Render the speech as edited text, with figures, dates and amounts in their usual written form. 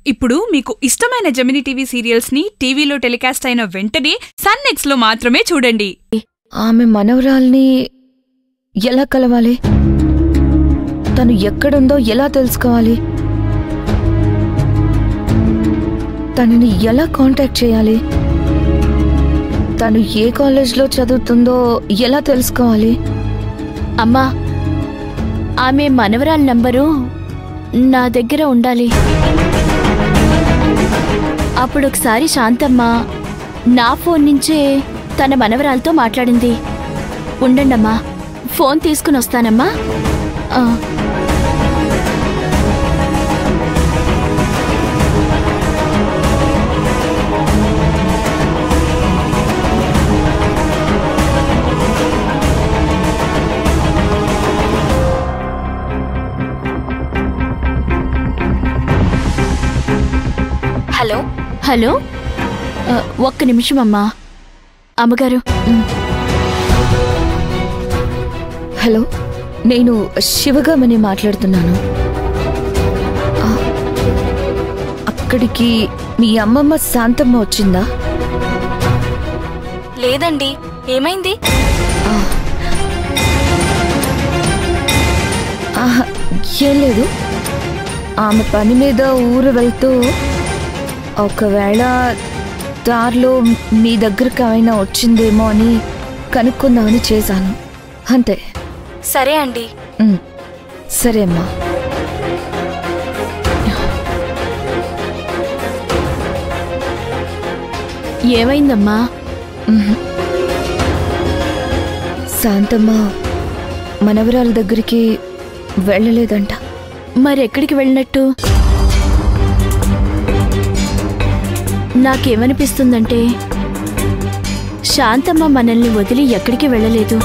ఇప్పుడు మీకు ఇష్టమైన జెమినీ టీవీ సీరియల్స్ ని టీవీలో టెలికాస్ట్ అయిన వెంటనే సన్ నెక్స్ట్ లో మాత్రమే చూడండి. ఆమె మనవరాల్ని ఎలా కలవాలి? తను ఎక్కడుందో ఎలా తెలుసుకోవాలి? తనని ఎలా కాంటాక్ట్ చేయాలి? తను ఏ కాలేజ్లో చదువుతుందో ఎలా తెలుసుకోవాలి? అమ్మా, ఆమె మనవరాల నంబరు నా దగ్గర ఉండాలి. అప్పుడొకసారి శాంతమ్మ నా ఫోన్ నుంచే తన మనవరాలతో మాట్లాడింది. ఉండండమ్మా, ఫోన్ తీసుకుని వస్తానమ్మా. హలో హలో, ఒక్క నిమిషం అమ్మా. అమ్మగారు. హలో, నేను శివగామని మాట్లాడుతున్నాను. అక్కడికి మీ అమ్మమ్మ శాంతమ్మ వచ్చిందా? లేదండి, ఏమైంది? ఏం లేదు, ఆమె పని మీద ఊరు వెళ్తూ ఒకవేళ దారిలో మీ దగ్గరకు ఏమైనా వచ్చిందేమో అని కనుక్కుందామని చేశాను, అంతే. సరే అండి. సరే అమ్మా. ఏమైందమ్మా? శాంతమ్మ మనవరాల దగ్గరికి వెళ్ళలేదంట. మరెక్కడికి వెళ్ళినట్టు? నాకేమనిపిస్తుందంటే శాంతమ్మ మనల్ని వదిలి ఎక్కడికి వెళ్ళలేదు.